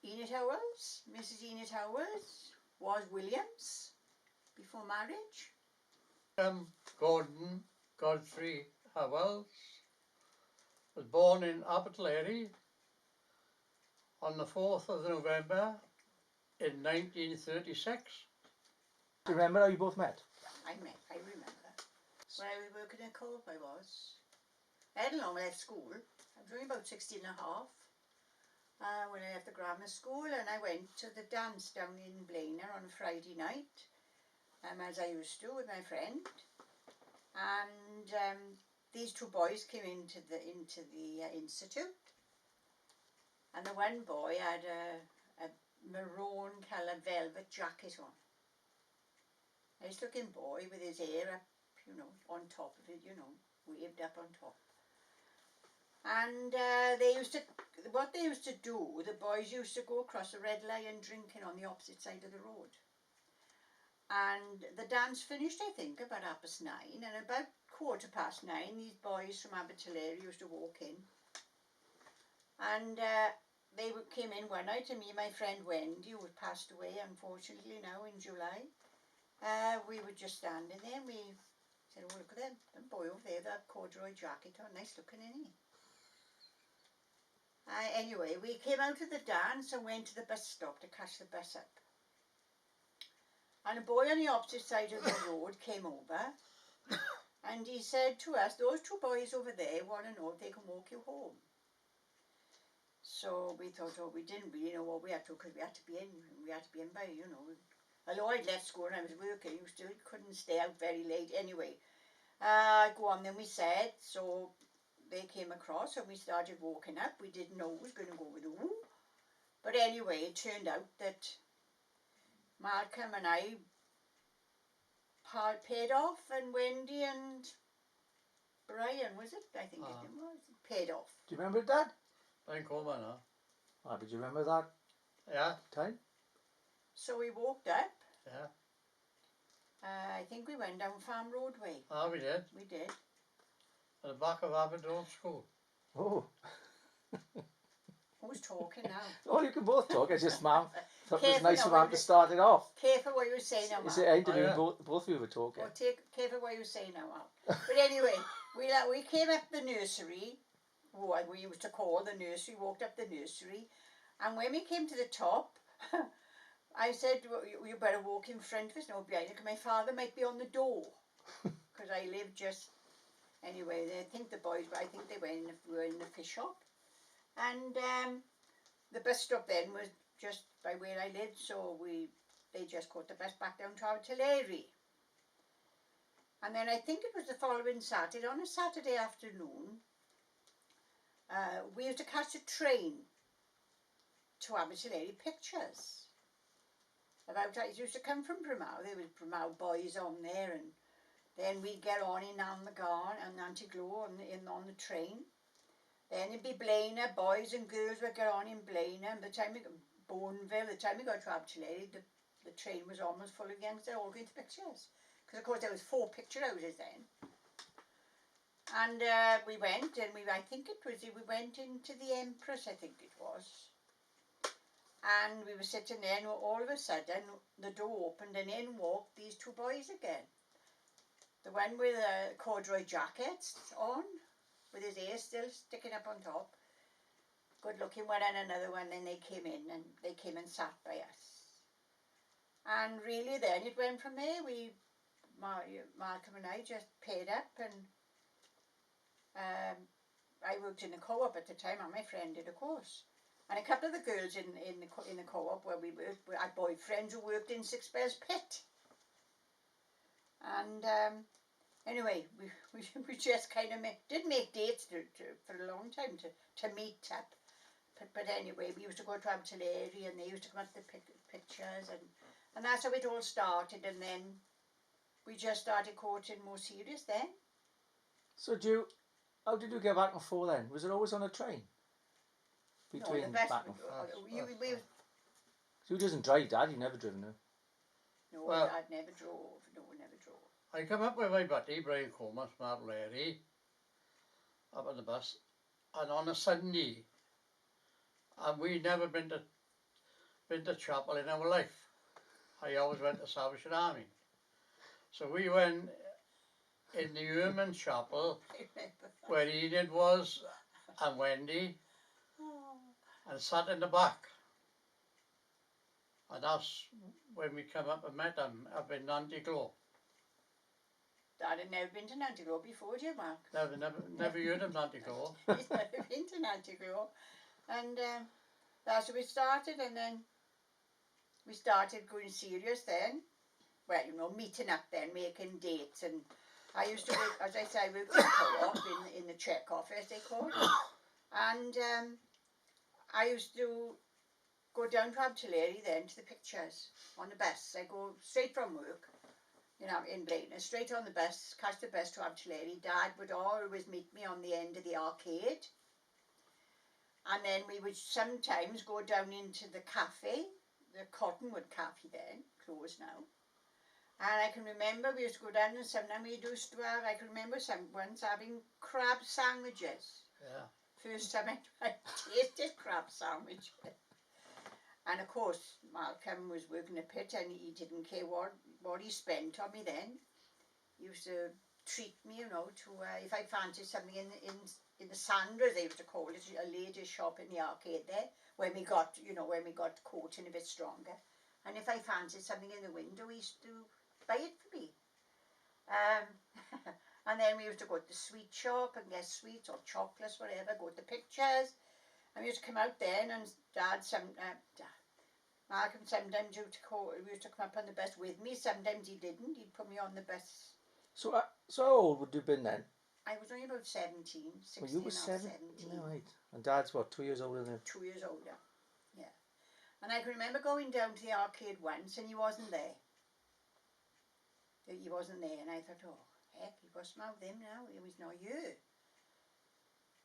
Enid Howells, Mrs. Enid Howells, was Williams before marriage. Gordon Godfrey Howells was born in Abertillery on the 4th of November in 1936. Do you remember how you both met? I remember. When I was working in Co-op I was. I hadn't long left school. I was only about 16 and a half when I left the grammar school, and I went to the dance down in Blaenau on a Friday night, as I used to with my friend. And these two boys came into the institute, and the one boy had a maroon colour velvet jacket on. Nice looking boy with his hair up, on top of it, waved up on top. And what they used to do, the boys used to go across the red lion drinking on the opposite side of the road. And the dance finished, I think, about 9:30, and about 9:15, these boys from Abertillery used to walk in. And they came in one night, and me and my friend Wendy, who had passed away, unfortunately, now in July, we were just standing there, and we said, oh, look at that boy over there, that corduroy jacket on, nice looking, isn't he? Anyway, we came out of the dance and went to the bus stop to catch the bus up. And a boy on the opposite side of the road came over, and he said to us, those two boys over there want to know if they can walk you home. So we thought, oh, we didn't really know what we had to, because we had to be in by, although I'd left school and I was working, you still couldn't stay out very late anyway. Go on then, we said. So they came across and we started walking up. We didn't know who was going to go with who. But anyway, it turned out that Malcolm and I paid off, and Wendy and Brian, was it? I think his name was. Paid off. Do you remember it, Dad? I can call man now. But do you remember that time? So we walked up. Yeah. I think we went down Farm Road way. We did. We did. At the back of Aberdeen School. Oh. Who's talking now? Oh, you can both talk. It's just Mum. Thought it was Careful nice now, of Mum to start it off. Careful what you say now, Mal. Is it ended when both of you were talking? Oh, careful what you say now, Mal. But anyway, we came up the nursery, what we used to call the nursery, walked up the nursery, and when we came to the top, I said, well, you better walk in front of us, no behind it, because my father might be on the door, because I lived just, anyway, I think the boys, I think they were in the fish shop, and the bus stop then was just by where I lived, so they just caught the bus back down to Abertillery. And then I think it was the following Saturday, on a Saturday afternoon, we used to catch a train to Abertillery Pictures. It used to come from Bramau. There was Bramau boys on there, and then we'd get on in Annagarn and Antiglo on the train. Then it'd be Blaenau, boys and girls would get on in Blaenau, and by the time we got Bourneville, the time we got to Abertillery, the train was almost full again, because they're all going to Pictures. Because of course there was 4 picture houses then. And we went, and we went into the Empress, I think it was. And we were sitting there, and all of a sudden the door opened, and in walked these 2 boys again. The one with a corduroy jacket on, with his hair still sticking up on top. Good looking one, and another one, and they came in and sat by us. And really then it went from there. Malcolm and I just paid up, and I worked in the co-op at the time, and my friend did, of course. And a couple of the girls in the co-op where we worked, we had boyfriends who worked in Six Bells Pit. And anyway, we just kind of didn't make dates for a long time to meet up. But anyway, we used to go to Abertillery, and they used to come up to the pictures, and that's how it all started. And then we just started courting more serious then. So how did you get back and forth then? Was it always on a train? Between no, back and forth. So you doesn't drive, Dad? You never driven, no? No, well, Dad never drove. No, never drove. I come up with my buddy, Brian Coleman, from Abertillery, up on the bus, and on a Sunday, and we'd never been to been to chapel in our life. I always went to Salvation Army. So we went in the Human Chapel where Enid was and Wendy and sat in the back. And that's when we come up and met them up in Nantiglow. Dad had never been to Nantiglow before, did you, Mark? Never heard of Nantiglow. He's never been to Nantiglow. And that's where we started, and then we started going serious then. Well, you know, meeting up then, making dates, and I used to work, as I say, I worked in the co-op, in the check office, they call it. And I used to go down to Abtillery then to the pictures on the bus. I go straight from work, you know, in Blaenau, straight on the bus, catch the bus to Abtillery. Dad would always meet me on the end of the arcade. And then we would sometimes go down into the cafe, the Cottonwood Cafe then, closed now. And I can remember we used to go down and sometimes we used to have, I can remember once having crab sandwiches. Yeah. First time I tasted crab sandwiches. And of course, Malcolm was working a pit and he didn't care what he spent on me then. He used to treat me, you know, to if I fancied something in the Sandra, they used to call it, a ladies' shop in the arcade there, when we got coating a bit stronger. And if I fancied something in the window, he used to buy it for me. And then we used to go to the sweet shop and get sweets or chocolates, whatever, go to the pictures. And we used to come out then, and Malcolm sometimes used to come up on the bus with me. Sometimes he didn't. He'd put me on the bus. So how old would you have been then? I was only about 17, 16 Well, you were or 17. 17. Right. And Dad's what, 2 years older than you? 2 years older, yeah. And I can remember going down to the arcade once and he wasn't there. He wasn't there, and I thought, oh, heck, you must have him now. He was not here.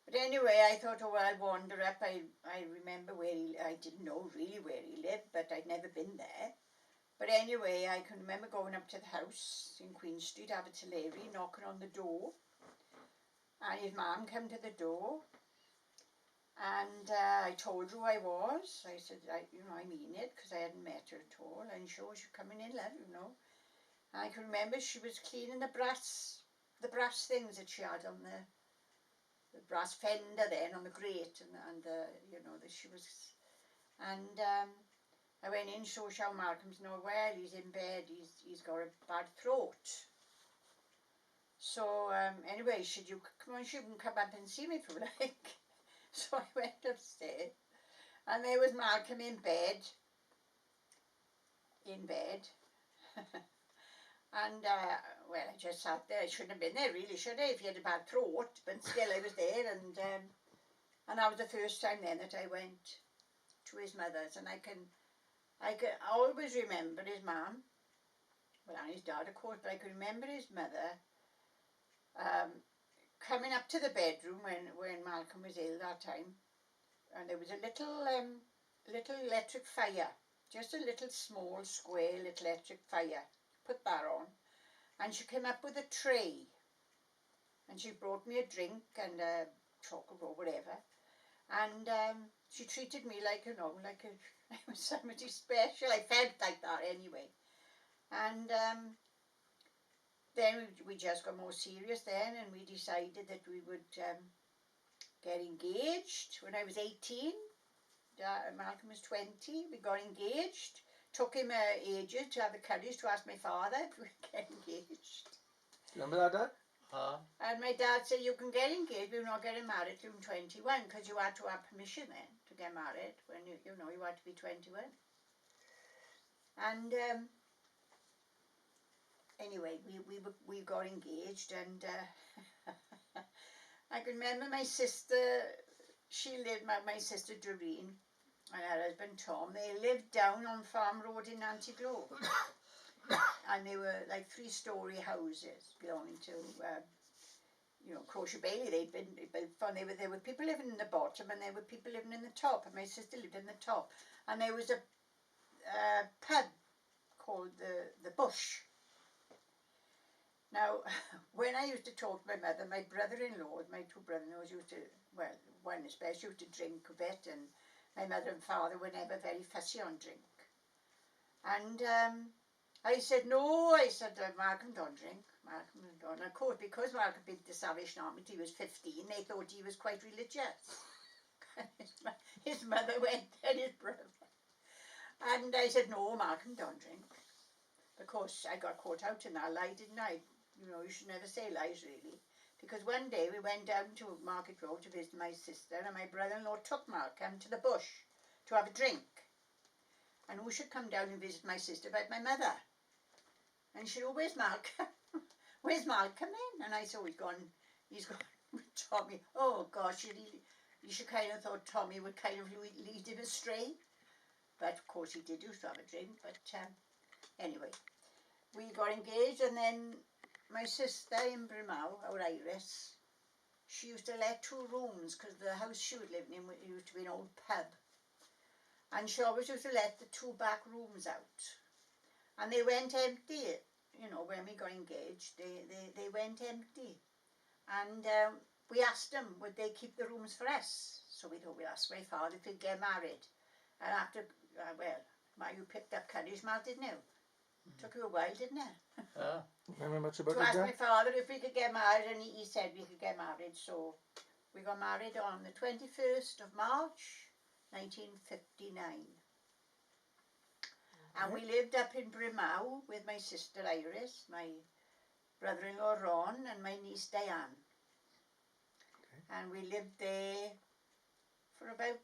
But anyway, I thought, oh, well, I'll wander up. I remember I didn't know really where he lived, but I'd never been there. But anyway, I can remember going up to the house in Queen Street, Abbottillery, knocking on the door. And his mum came to the door. And I told her who I was. I said, I'm Enid, because I hadn't met her at all. And she was coming in, love, you know. And I can remember she was cleaning the brass things that she had on the brass fender then on the grate, and she was, and I went in, so how Malcolm's not well, he's in bed, he's got a bad throat. So anyway, she can come up and see me for like. So I went upstairs, and there was Malcolm in bed. And well, I just sat there. I shouldn't have been there, really, should I? If he had a bad throat, but still I was there, and that was the first time then that I went to his mother's, and I can always remember his mum, well, and his dad, of course, but I can remember his mother coming up to the bedroom when Malcolm was ill that time, and there was a little electric fire, just a little small square little electric fire. Put that on, and she came up with a tray, and she brought me a drink and a chocolate or whatever, and she treated me like, you know, like I was somebody special. I felt like that anyway. And then we just got more serious then, and we decided that we would get engaged when I was 18. Malcolm was 20. We got engaged. Took him ages to have the courage to ask my father if we could get engaged. Remember that, Dad? And my dad said, you can get engaged, but you're not getting married till you're 21, because you had to have permission then to get married when you had to be 21. And anyway, we got engaged, and I can remember my sister. She lived, my sister Doreen, and her husband Tom, they lived down on Farm Road in Nantiglow. And they were like 3-story houses belonging to, Crochet Bailey. They'd been built for, there were people living in the bottom and there were people living in the top, and my sister lived in the top. And there was a pub called the Bush. Now, when I used to talk to my mother, my brother-in-law, my 2 brother-in-laws used to, well, one especially used to drink a bit, and my mother and father were never very fussy on drink. And I said, no, I said, Malcolm don't drink. Malcolm don't. And of course, because Malcolm been to the Salvation Army till he was 15, they thought he was quite religious. His mother went and his brother. And I said, no, Malcolm don't drink. Of course, I got caught out in that lie, didn't I? You know, you should never say lies, really. Because one day we went down to Market Road to visit my sister, and my brother-in-law took Malcolm to the bush to have a drink. And who should come down and visit my sister but my mother? And she said, oh, where's Malcolm? Where's Malcolm then? And I said, oh, he's gone with Tommy. Oh, gosh, you should kind of thought Tommy would kind of lead him astray. But, of course, he did used to have a drink. But anyway, we got engaged, and then my sister in Brimau, our Iris, she used to let 2 rooms because the house she was living in used to be an old pub. And she always used to let the 2 back rooms out. And they went empty, you know, when we got engaged, they went empty. And we asked them, would they keep the rooms for us? So we thought we'd ask my father if he'd get married. And after, you picked up courage, Mal, didn't you? Took you a while, didn't it? Remember much about to it, ask Dad? my father if we could get married, and he said we could get married. So we got married on the 21st of March, 1959. And we lived up in Brimau with my sister Iris, my brother-in-law Ron, and my niece Diane. And we lived there for about,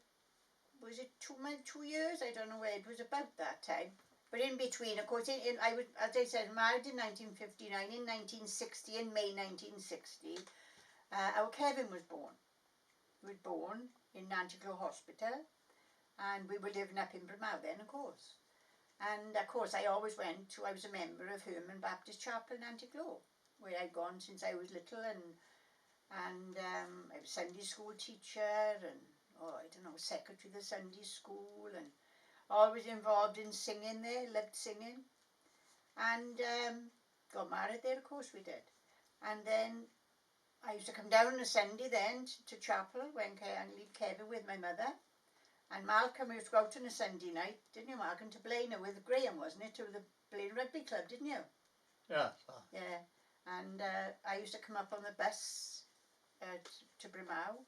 was it 2 years? I don't know where, it was about that time. But in between, of course, I was, as I said, married in 1959. In 1960, in May 1960, our Kevin was born. He was born in Nanticlow Hospital, and we were living up in Brimau then, of course. And of course, I always I was a member of Herman Baptist Chapel in Nanticlow, where I'd gone since I was little, and I was Sunday school teacher, and secretary of the Sunday school, and always involved in singing there, loved singing. And got married there, of course we did. And then I used to come down on a Sunday then to chapel and leave Kevin with my mother. And Malcolm used to go out on a Sunday night, didn't you, Malcolm, to Blaina with Graham, wasn't it, to the Blaina Rugby Club, didn't you? Yeah. Yeah. And I used to come up on the bus to Brimau.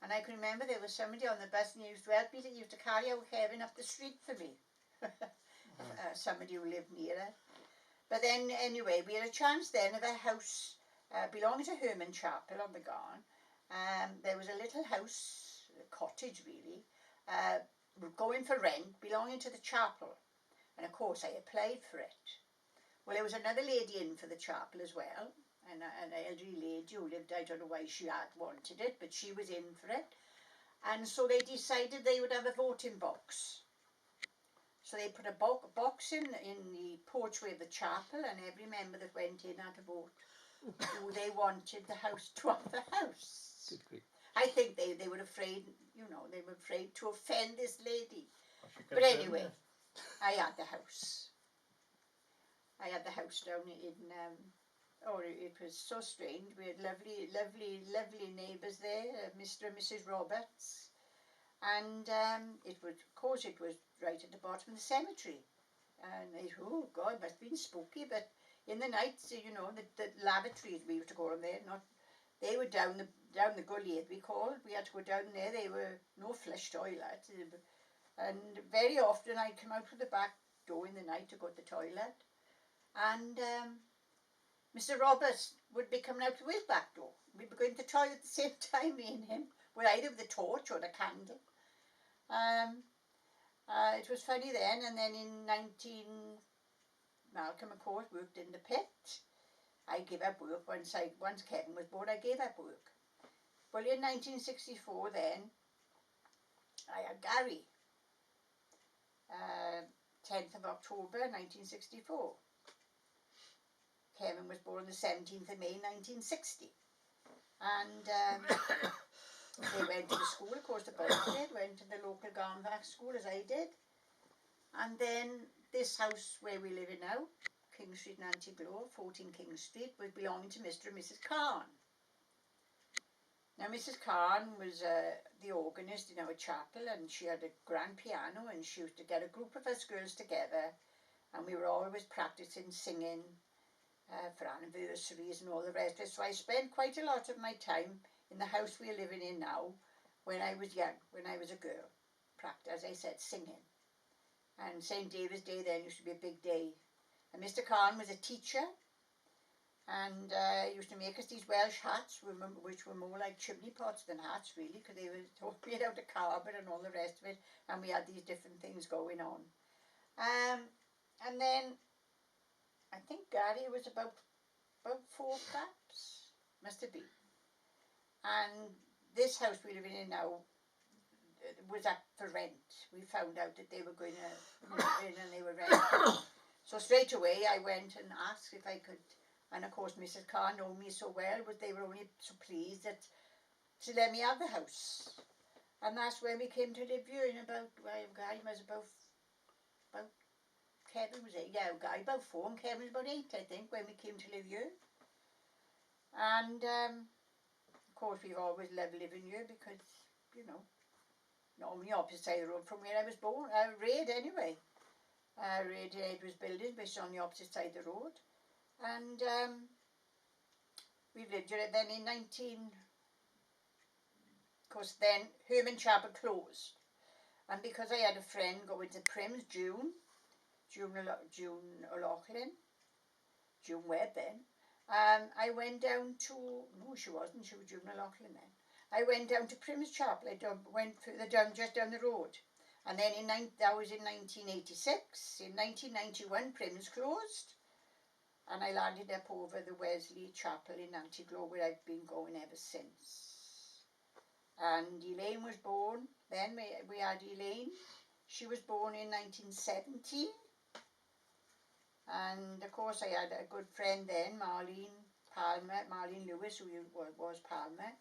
And I can remember there was somebody on the bus, and he used to help me. He used to carry out Kevin up the street for me. Somebody who lived near it. But then, anyway, we had a chance then of a house belonging to Herman Chapel on the Garn. There was a little house, a cottage really, going for rent, belonging to the chapel. And of course, I applied for it. Well, there was another lady in for the chapel as well. An elderly lady who lived, I don't know why she had wanted it, but she was in for it. And so they decided they would have a voting box. So they put a box in the porchway of the chapel, and every member that went in had to vote who they wanted the house to have the house. I think they were afraid, they were afraid to offend this lady. But anyway, I had the house. I had the house down in... it was so strange. We had lovely, lovely, lovely neighbours there, Mr. and Mrs. Roberts. And it was right at the bottom of the cemetery. And oh God, it must have been spooky. But in the night, the lavatories, we used to go on there, they were down the gully, as we called. We had to go down there. They were no flush toilet. And very often I'd come out of the back door in the night to go to the toilet. And Mr. Roberts would be coming out of his back door. We'd be going to the toilet at the same time, me and him, with either the torch or the candle. It was funny then, and then in Malcolm, of course, worked in the pit. I gave up work once Kevin was born. I gave up work. Well, in 1964 then, I had Gary. 10th of October 1964. Kevin was born the 17th of May 1960. And they went to the school, of course the boys did, went to the local Garnbach school as I did. And then this house where we live in now, King Street in Nanticlow, 14 King Street, was belonging to Mr. and Mrs. Khan. Now Mrs. Khan was the organist in our chapel, and she had a grand piano, and she used to get a group of us girls together, and we were always practicing singing for anniversaries and all the rest of it. So I spent quite a lot of my time in the house we're living in now when I was young, when I was a girl, as I said, singing. And St. David's Day then used to be a big day. And Mr. Khan was a teacher, and he used to make us these Welsh hats, which were more like chimney pots than hats, really, because they were made out of cardboard and all the rest of it, and we had these different things going on. And then I think Gary was about 4 perhaps, must have been. And this house we're living in now was up for rent. We found out that they were going to move in and they were renting. So straight away I went and asked if I could, and of course Mrs. Carr knew me so well, but they were only so pleased that to let me have the house. And that's when we came to live here in about, Guy was about Kevin was 8, yeah, Guy about 4 and Kevin was about 8, I think, when we came to live here. And of course we've always loved living here because, you know, not on the opposite side of the road from where I was born, Raid anyway. Raid was building, which is on the opposite side of the road. And we've lived here then in of course then Herman Chapel closed. And because I had a friend going to Prims, June O'Loughlin, June Webb then, I went down to, no she wasn't, she was June O'Loughlin then. I went down to Prims Chapel, I went further down, just down the road. And then that was in 1986, in 1991 Prims closed. And I landed up over the Wesley Chapel in Antiglo, where I've been going ever since. And Elaine was born, then we had Elaine. She was born in 1970. And of course I had a good friend then, Marlene Lewis, who was Palmer.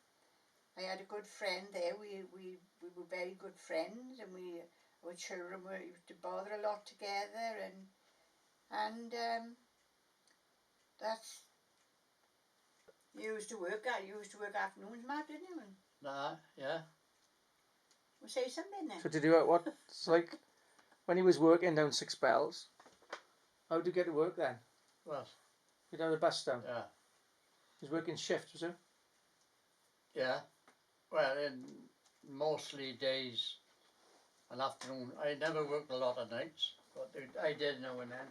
I had a good friend there, we were very good friends, and our children used to bother a lot together, and that's, you used to work afternoons, Mark, didn't you? Nah, yeah. We'll say something then. So did you, it's like, when he was working down Six Bells, how did you get to work then? Well, You'd have the bus down? yeah. He was working shifts, was he? Yeah. Well, in mostly days and afternoon. I never worked a lot of nights, but I did now and then.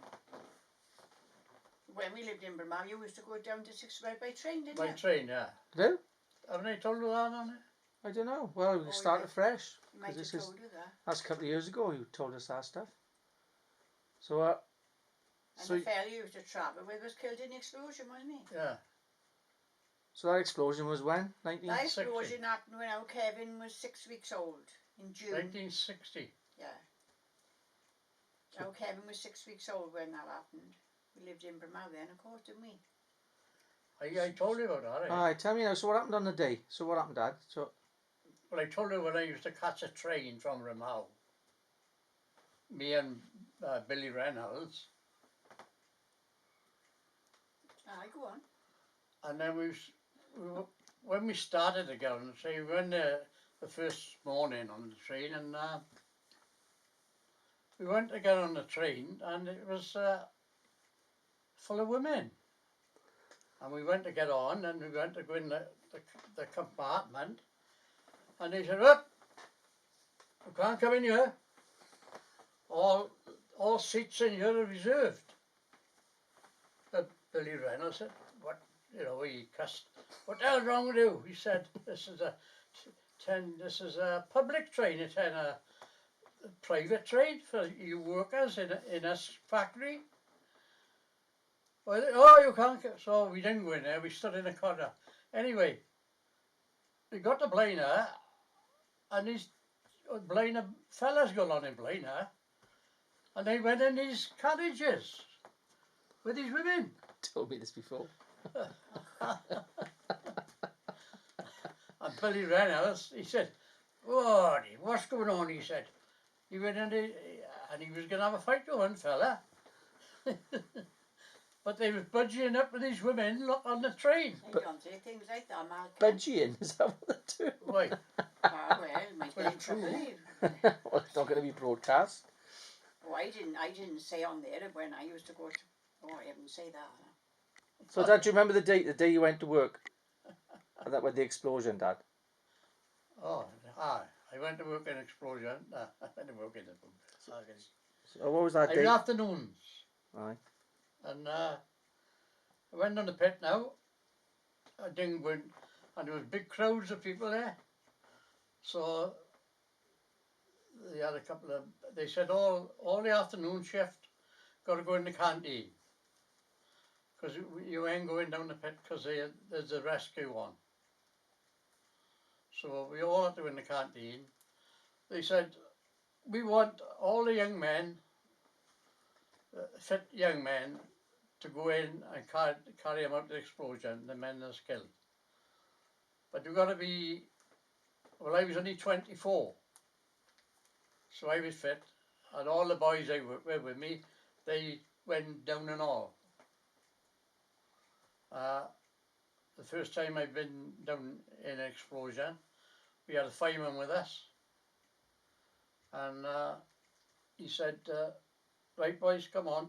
When we lived in Burmah, you used to go down to Six Bells by train, didn't you? By train, yeah. No? Haven't I told you that on it? I don't know. Well, we can start afresh. You might have told you that. That's a couple of years ago you told us that stuff. So, and the fella you used to travel with was killed in the explosion, wasn't he? Yeah. So that explosion was when? 1960? That explosion happened when our Kevin was 6 weeks old, in June. 1960. Yeah. Our Kevin was 6 weeks old when that happened. We lived in Burmah then, of course, didn't we? I told you about that, Alright, tell me now, so what happened on the day? So what happened, Dad? So, well, I told you when I used to catch a train from Ramau. Me and Billy Reynolds. Aye, go on. And then when we started again, so we went there the first morning on the train, and we went to get on the train, and it was full of women. And we went to get on, and we went to go in the compartment, and they said, "What? You can't come in here. All seats in here are reserved." Billy Reynolds said, "What?" You know, he cussed. "What the hell's wrong with you?" He said, "This is a public train. It's a private train for you workers in a factory." Well, "Oh, you can't." So we didn't go in there. We stood in a corner. Anyway, we got to Blaina, and these Blaina fellas got on in Blaina, and they went in these carriages with these women. told me this before. And Billy Reynolds, he said, "Oh, what's going on?" He said. He went in and he was going to have a fight with one fella. But they was budging up with these women look on the train. You don't say things like that, Malcolm. Budging, is that what they do? Why? Ah, well, it might Well, get in it's true. trouble. Well, it's not going to be broadcast. Oh, I didn't say on there when I used to go to. Oh, I haven't say that. So, Dad, do you remember the day you went to work? That with the explosion, Dad. Oh, aye. I went to work in explosion. I went to work in the So what was that Every day? afternoons. Aye. And I went on the pit now. I didn't go in, and there was big crowds of people there. So they had a couple of. They said all the afternoon shift got to go in the canteen because you ain't going down the pit because there's a rescue on. So we all had to go in the canteen. They said we want all the young men, fit young men, to go in and carry them out to the explosion, the men that's killed. But you've got to be, well, I was only 24, so I was fit, and all the boys I worked with me, they went down and all. The first time I've been down in an explosion, we had a fireman with us, and he said, right boys, come on.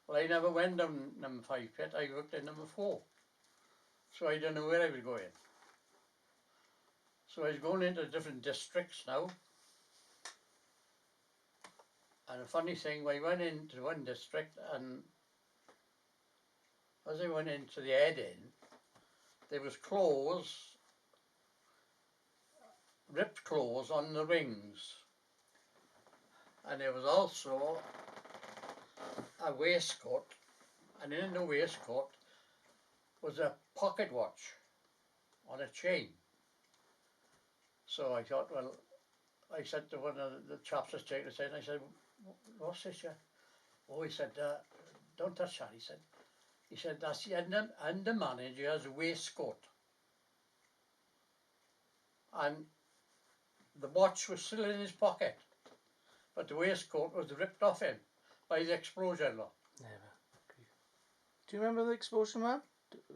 Well, I never went down number 5 pit, I worked in number 4. So I don't know where I was going. So I was going into different districts now. And a funny thing, I went into one district, and as I went into the head-in, there was claws, ripped claws on the rings. And there was also a waistcoat, and in the waistcoat was a pocket watch on a chain. So I thought, well, I said to one of the chaps that's taking us in, I said, what's this here? Oh, he said, don't touch that, he said, that's the under manager's waistcoat. And the watch was still in his pocket, but the waistcoat was ripped off him by the explosion. Never. Do you remember the explosion, Mam?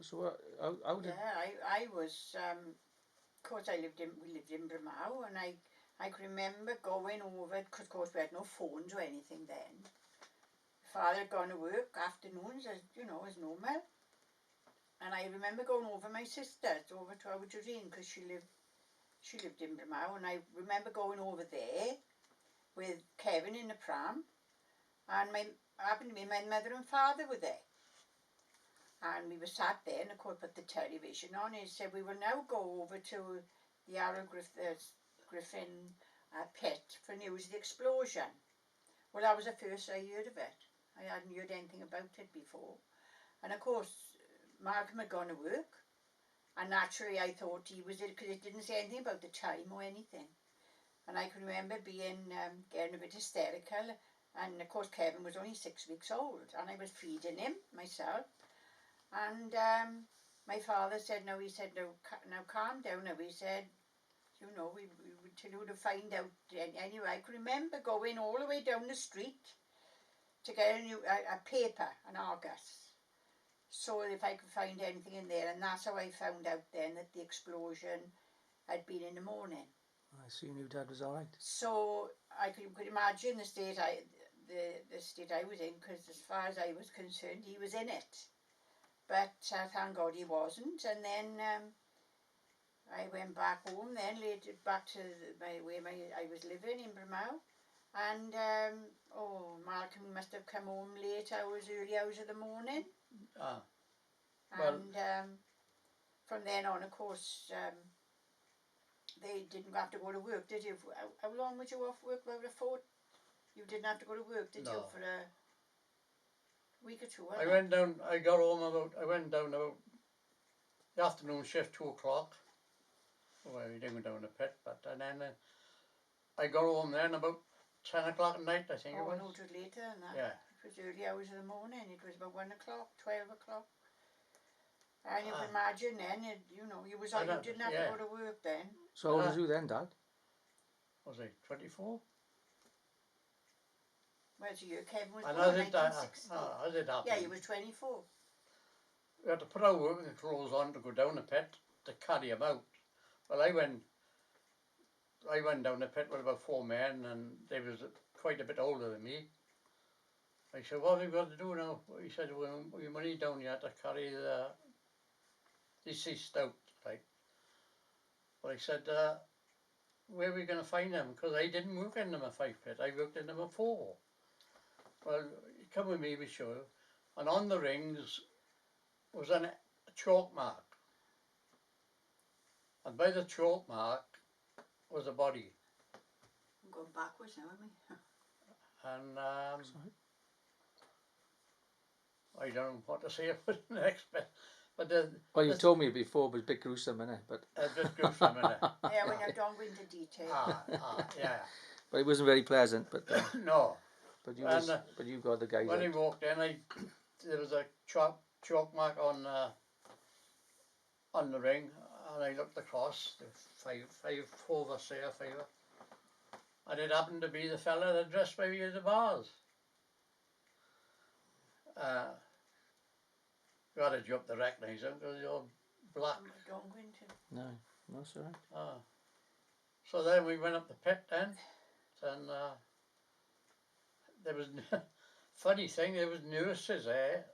So how did? Yeah, I was. Of course, we lived in Bramau, and I can remember going over because, of course, we had no phones or anything then. Father had gone to work afternoons, as normal, and I remember going over my sister's over to our Doreen because she lived in Bramau, and I remember going over there with Kevin in the pram, and happened to be my mother and father were there. And we were sat there, and of course put the television on, and he said, we will now go over to the Aaron Griffin pit for news of the explosion. Well, that was the first I heard of it. I hadn't heard anything about it before. And of course, Malcolm had gone to work, and naturally I thought he was it because it didn't say anything about the time or anything. And I can remember being getting a bit hysterical, and of course Kevin was only 6 weeks old, and I was feeding him myself. And my father said, no, now calm down. Now he said, we tell you to find out. Anyway, I can remember going all the way down the street to get a paper, an Argus, so if I could find anything in there. And that's how I found out then that the explosion had been in the morning. I see you knew Dad was all right. So I could imagine the state the state I was in, because as far as I was concerned, he was in it. But thank God he wasn't. And then I went back home then, later back to where I was living in Bramau. And Malcolm must have come home late hours, early hours of the morning. Well, and from then on, of course, they didn't have to go to work, did you? How long was you off work? About a fortnight? You didn't have to go to work, did you, for a week or two? I went down about the afternoon shift, 2 o'clock. Well, we didn't go down the pit, and then I got home then about 10 o'clock at night, I think it was. No, it was later than that. Yeah. It was early hours of the morning. It was about 1 o'clock, 12 o'clock. And you can imagine then, you didn't have to go to work then. So how old was you then, Dad? Was I 24? Well, so Kevin was And born in 1960. how did it happen? Yeah, he was 24. we had to put our working clothes on to go down the pit to carry him out. Well, I went down the pit with about 4 men, and they was quite a bit older than me. I said, what have we got to do now? He said, we're money down here to carry the deceased out. Like, well, I said, where are we going to find them? Because I didn't work in number 5 pit, I worked in number 4. Well, come with me, we show you. And on the rings was a chalk mark. And by the chalk mark was a body. I'm going backwards now, aren't we? And I don't know what to say about the next bit. But Well, you told me before, it was a bit gruesome, innit? But just gruesome, innit? Yeah, when you don't go into detail. Yeah. but it wasn't very pleasant. But No. but you got the guys When I out. walked in, there was a chalk mark on the ring, and I looked across. There were 4 of us there, 5. And it happened to be the fella that dressed by me at the bars. You had a job to recognise him because you're black. Don't go into. No, that's all right. So then we went up the pit then, and there was, funny thing, there was nurses there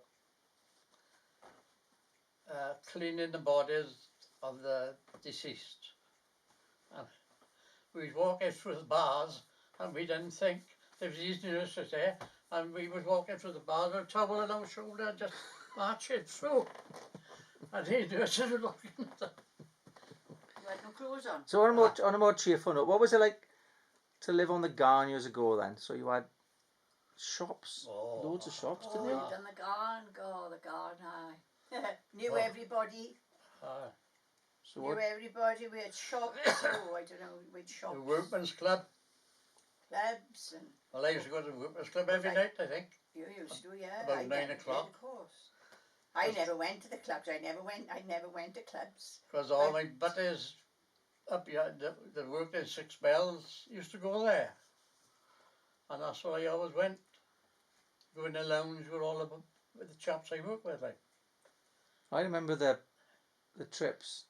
cleaning the bodies of the deceased. And we was walking through the bars, and we didn't think there was these nurses there, and we was walking through the bars with a towel on our shoulder, just marching through. And these nurses were looking at them. You had no clothes on. So on a more cheerful note, what was it like to live on the Garn years ago then? So you had shops, loads of shops, didn't Oh, you? you've done the garden, aye. Knew Oh. everybody. So Knew what? everybody. We had shops. Oh, I don't know. We had shops. The Workman's Club. Clubs and. Well, I used to go to the Workman's Club every night, I think. You used to, yeah. About I 9 never o'clock. did, of course. I never went to the clubs. I never went to clubs. Because all my buddies up here that worked in 6 Bells used to go there. And that's where I always went. Go in the lounge with with the chaps I work with, like. I remember the trips.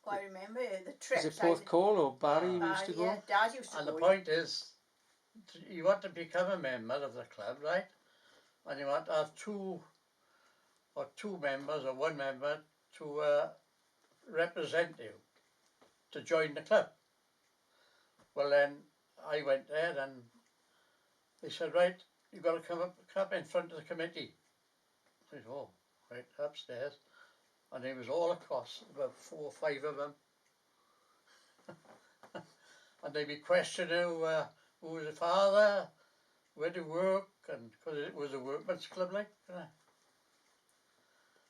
I remember the trips. Was it Porth Call or Barry we used to go? Yeah, Dad used to And go. the point is, you want to become a member of the club, right? And you want to have 2 members or 1 member to represent you, to join the club. Well then, I went there and they said, right, you've got to come up in front of the committee. I said, oh, right, upstairs. And they was all across, about 4 or 5 of them. And they'd be questioning who was the father, where to work, and because it was a workman's club, like.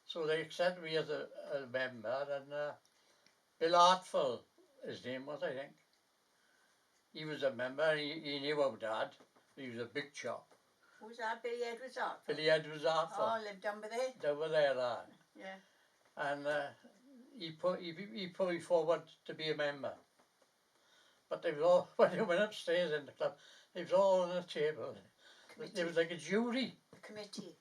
So they accepted me as a member, and Bill Artful, his name was, I think. He was a member, he knew our dad. He was a big chap. Who's that? Billy Edwards Art? Billy Edwards Artful. Oh, lived down by there? Over there, Yeah. And he put me forward to be a member. But they was all, when they went upstairs in the club, they was all on a table. There was like a jury. Committee.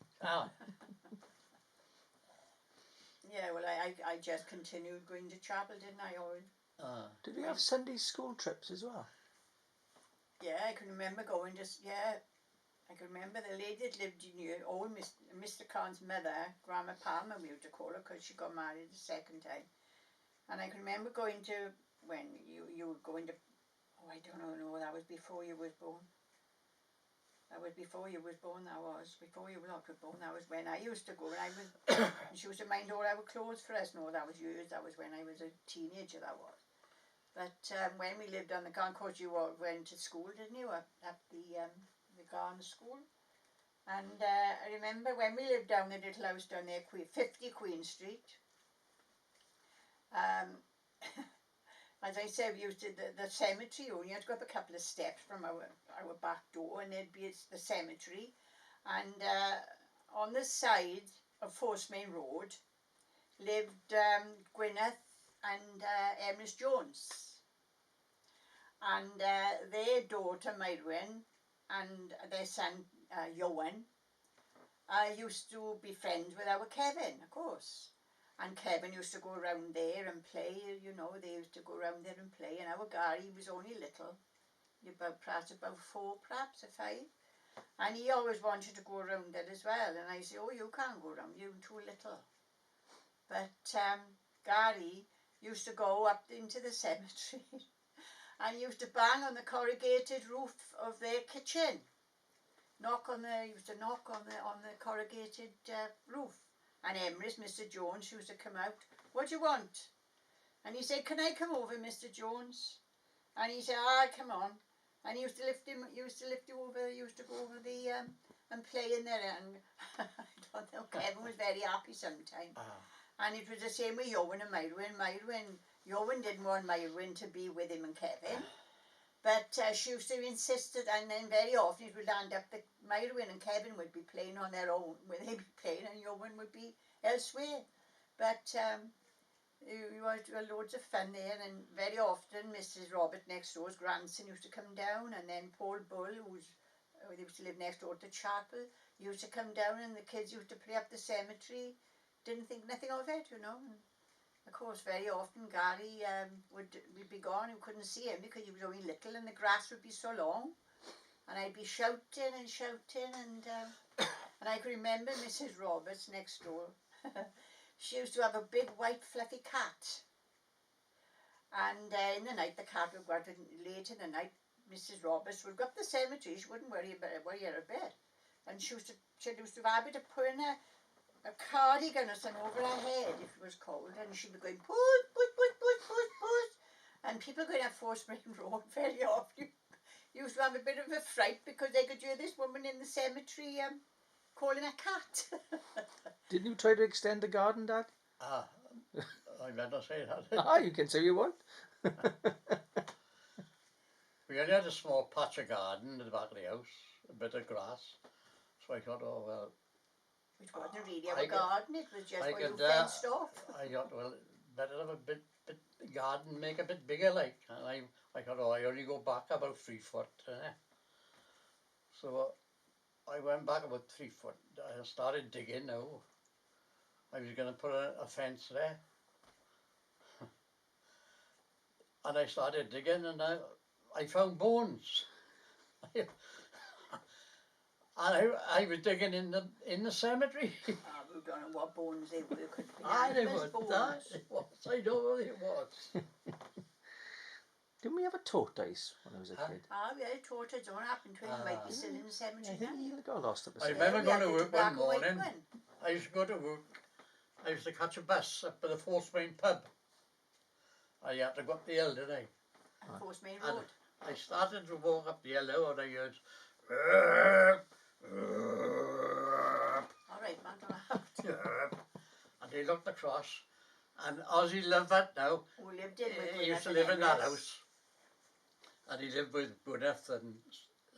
Yeah, well, I just continued going to chapel, didn't I, Owen? Did we have Sunday school trips as well? Yeah, I can remember going I can remember the lady that lived in here, old Mr. Khan's mother, Grandma Palmer, we used to call her, because she got married the 2nd time. And I can remember going to, when you were going to, I don't know, no, that was before you was born. That was before you was born, before you lot were born, that was when I used to go, and she used to mind all our clothes for us. No, that was years, that was when I was a teenager, that was. But when we lived on the Garn, of course you all went to school, didn't you, at the Garn school? And I remember when we lived down the little house down there, 50 Queen Street, as I said, we used to, the cemetery, only had to go up a couple of steps from our back door, and there'd be the cemetery. And on the side of Force Main Road lived Gwyneth and Ernest Jones. And their daughter, Myrwin, and their son, Johan, I used to be friends with our Kevin, of course. And Kevin used to go around there and play, you know, they used to go around there and play. And our Gary was only little, perhaps about 4, perhaps, or 5. And he always wanted to go around there as well. And I said, oh, you can't go around, you're too little. But Gary used to go up into the cemetery and he used to bang on the corrugated roof of their kitchen. He used to knock on the corrugated roof. And Emrys, Mr. Jones, used to come out. What do you want? And he said, can I come over, Mr. Jones? And he said, come on. And he used to lift him over, he used to go over the, and play in there. And I don't know, Kevin was very happy sometimes. And it was the same with Yowen and Myrwin. Yowen didn't want Myrwin to be with him and Kevin. But she used to insist that, and then very often it would end up that Myrwin and Kevin would be playing on their own, where they'd be playing, and Yowen would be elsewhere. But it was loads of fun there, and very often Mrs. Robert next door's grandson used to come down, and then Paul Bull, who used to live next door to the chapel, used to come down, and the kids used to play up the cemetery. Didn't think nothing of it, you know. And of course, very often Gary would be gone. You couldn't see him because he was only little, and the grass would be so long. And I'd be shouting, and I can remember Mrs. Roberts next door. She used to have a big white fluffy cat. And in the night, the cat would go out, and late in the night, Mrs. Roberts would go up the cemetery. She wouldn't worry her a bit. And she used to have it to put in a cardigan or something over her head if it was cold, and she'd be going puss, puss, puss, puss, puss, puss, and people going up Four Spring Road very often used to have a bit of a fright because they could hear this woman in the cemetery calling a cat. Didn't you try to extend the garden, Dad? I better say that. You can say you want. We only had a small patch of garden at the back of the house, a bit of grass. So I thought, oh well. Which wasn't really a garden, it was just what you fenced off. I thought, well, better have a bit garden, make a bit bigger, like. And I thought, oh, I only go back about 3 foot. So I went back about 3 foot. I started digging now. I was going to put a fence there. And I started digging, and I found bones. And I was digging in the cemetery. We don't know what bones they were. Could be I don't know bones. what that was. I don't know what it was. Didn't we have a tortoise when I was a kid? We had a tortoise. Don't happen to him. He might be still in the cemetery now. He got lost up a I cemetery. remember going to work one morning. I used to go to work. I used to catch a bus up at the Four Spring pub. I had to go up the hill, didn't I? At Four Spring Road. I started to walk up the hill, and I heard. All right, man. And he looked across, and Ozzy lived that now. Who lived in with He used to live in that house, and he lived with Gwyneth and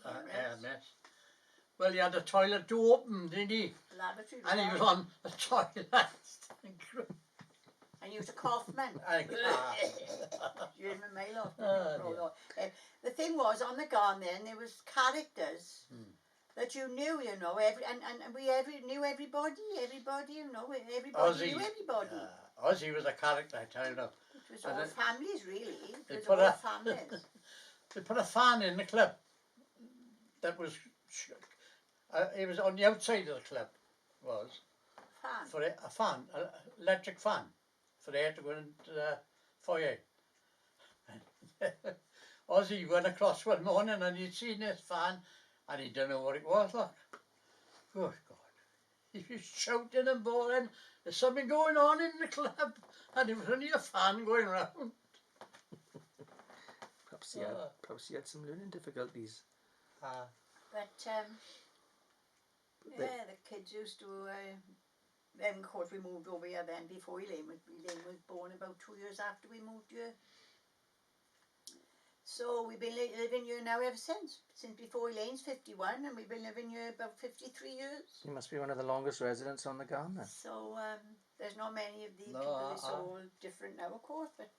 Ernest. Well, he had the toilet door open, didn't he? Lavatory. And he was on the toilet. And he was a cough man. You remember my lot. The thing was, on the garden then, there was characters that you knew, you know, and we knew everybody, you know, everybody knew everybody. Ozzy was a character, I tell you. It was all families, really. It put was all families. They put a fan in the club that was, it was on the outside of the club, was. Fan. For a fan, an electric fan, for air to go into the foyer. Ozzy went across one morning and he'd seen this fan and he didn't know what it was, like. Good God. He was shouting and bawling, there's something going on in the club, and it was only a fan going round. Perhaps he had some learning difficulties. But the kids used to. Then of course we moved over here then before Elaine was born about 2 years after we moved here. So we've been living here now ever since before Elaine's 51, and we've been living here about 53 years. You must be one of the longest residents on the garden then. So there's not many of the people, it's all different now of course, but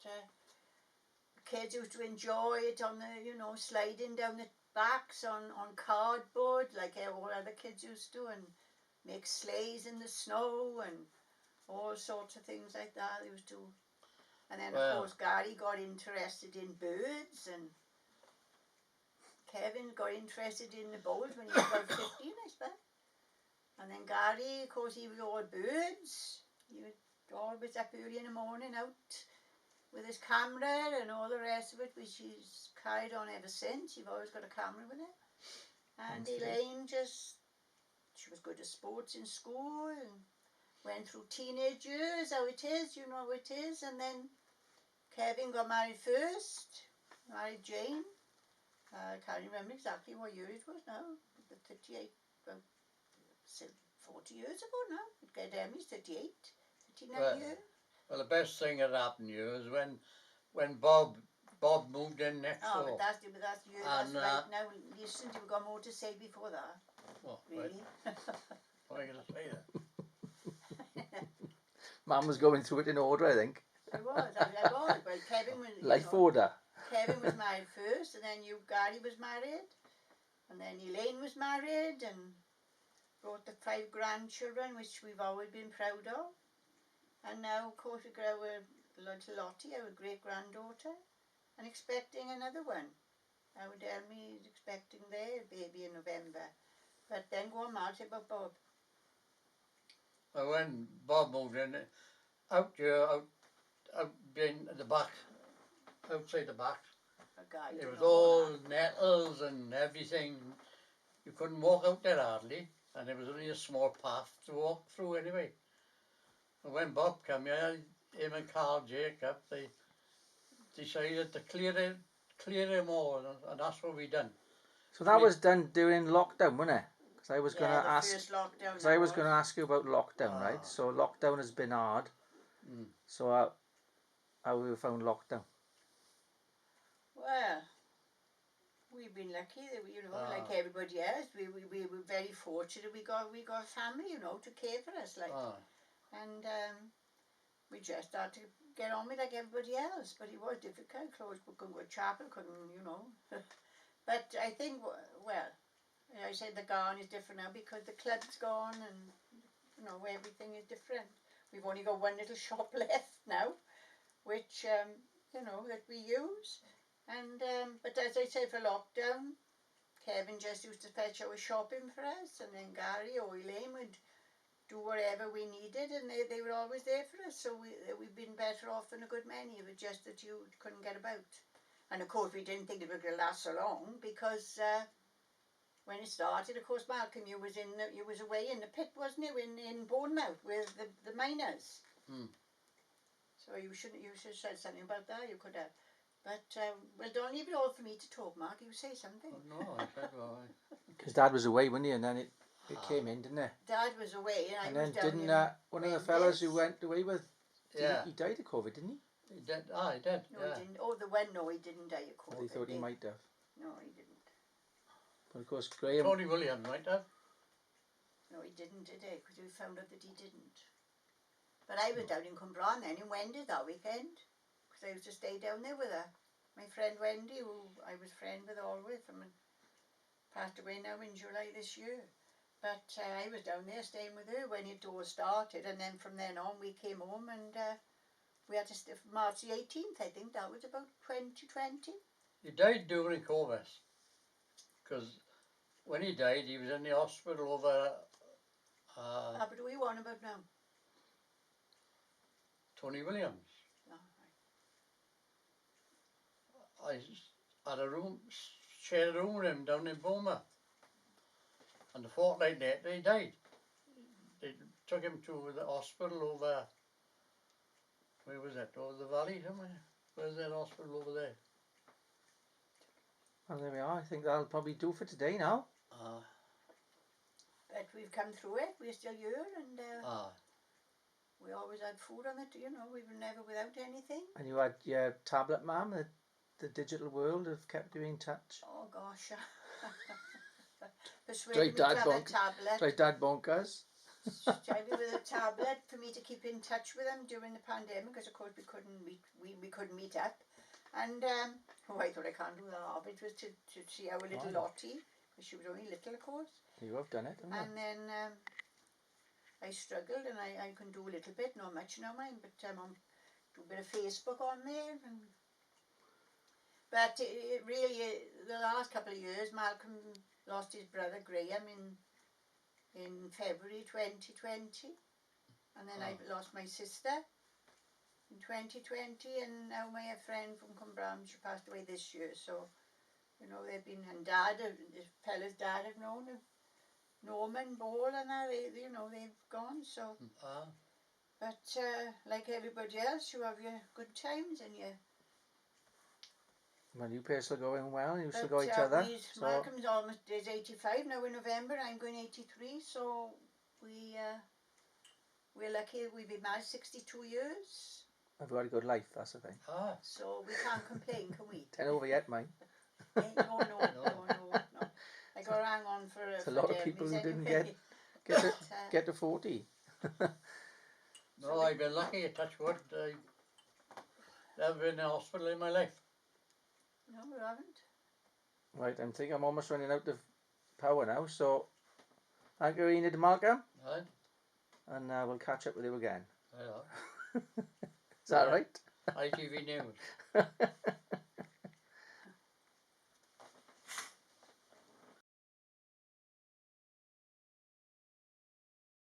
kids used to enjoy it on the, you know, sliding down the backs on cardboard like all other kids used to, and make sleighs in the snow and all sorts of things like that they was doing. And then of course Gary got interested in birds, and Kevin got interested in the bowls when he was about 15, I suppose. And then Gary, of course, he was all birds. He was always up early in the morning out with his camera and all the rest of it, which he's carried on ever since. You've always got a camera with it. And Elaine she was good at sports in school and went through teenage years, how it is, you know how it is. And then Kevin got married first, married Jane. I can't remember exactly what year it was now, but 38, well, 40 years ago now. He's 38, 39 years. Well, the best thing that happened here is when Bob moved in next door. But that's right now. Listen, you've got more to say before that. Well, really? What am I going to say then? Mum was going through it in order, I think. I was. Well, Kevin was... Life order. Kevin was married first, and then Gary was married, and then Elaine was married, and brought the 5 grandchildren, which we've always been proud of. And now, of course, we've got our little Lottie, our great-granddaughter, and expecting another one. Our Delmy is expecting their baby in November. But then go on, Mark, say about Bob. Well, when Bob moved in, out in the back, outside the back, it was all nettles and everything. You couldn't walk out there hardly, and there was only a small path to walk through anyway. And when Bob came here, him and Carl Jacob, they decided to clear them all, and that's what we done. So that was done during lockdown, wasn't it? Because I was going to ask. First lockdown. Because I was going to ask you about lockdown, right? So lockdown has been hard. So how have you found lockdown? Well, we've been lucky that like everybody else. We were very fortunate. We got family, to care for us, like. And we just had to get on with like everybody else. But it was difficult. Couldn't go to chapel, But I think, well, I say the garden is different now because the club's gone and, everything is different. We've only got one little shop left now, which, that we use. And, but as I say, for lockdown, Kevin just used to fetch our shopping for us, and then Gary or Elaine would do whatever we needed, and they were always there for us. So we've been better off than a good many. It was just that you couldn't get about. And of course, we didn't think it was going to last so long because when it started, of course, Malcolm, you was away in the pit, wasn't you, in Bournemouth with the miners. So you should have said something about that. You could have. But well, don't leave it all for me to talk, Mark. You say something. Oh, no, I said well. Because Dad was away, wasn't he? And then it came in, didn't it? Dad was away, and I was down didn't one of the fellas who went away with? He died of COVID, didn't he? He did. He did. No, he didn't. Oh, the one. No, he didn't die of COVID. They thought he might have. No, he didn't. But of course, Graham. Tony Williams might have. No, he didn't, did he? Because we found out that he didn't. But I was down in Cumbrae then in Wendy that weekend, because I used to stay down there with her. My friend Wendy, who I was friend with always, passed away now in July this year. But I was down there staying with her when it all started, and then from then on we came home and we had to stay March the 18th, I think, that was about 2020. He died during COVID, because when he died he was in the hospital over... but who are you on about now? Tony Williams. I had shared a room with him down in Boma, and the fortnight later he died. They took him to the hospital over, where was it, over the valley somewhere? Where's that hospital over there? Well, there we are. I think that'll probably do for today now. But we've come through it, we're still here, and we always had food on it, we were never without anything. And you had your tablet, Mam, the digital world have kept you in touch. Oh gosh. Persuaded me to have a tablet. Try Dad bonkers. Tried me with a tablet for me to keep in touch with them during the pandemic, because of course we couldn't meet up. And I thought I can't do that. It was to see our little Lottie, because she was only little, of course. You have done it, haven't you? And then I struggled, and I can do a little bit, not much now mine, but do a bit of Facebook on there. But it really, the last couple of years, Malcolm lost his brother Graham in February 2020, and then I lost my sister in 2020, and now my friend from Cumbrahm, she passed away this year. So, you know, they've been, and Dad, this fella's dad I've known, Norman Ball, and that, you know, they've gone. So, but like everybody else, you have your good times and your. Well, you pair still going well. You still got each other. So Malcolm's almost is 85 now in November. I'm going 83, so we're lucky. We've been married 62 years. I've got a good life. That's the thing. So we can't complain, can we? 10 over yet, mine. No. I got to hang on for. There's a lot of people who didn't get to 40. No, I've been lucky. Touch wood. I've never been in the hospital in my life. No, you haven't. Right, I think I'm almost running out of power now. So thank you, Enid and Malcolm. Right. And we'll catch up with you again. Yeah. Is that right? ITV News.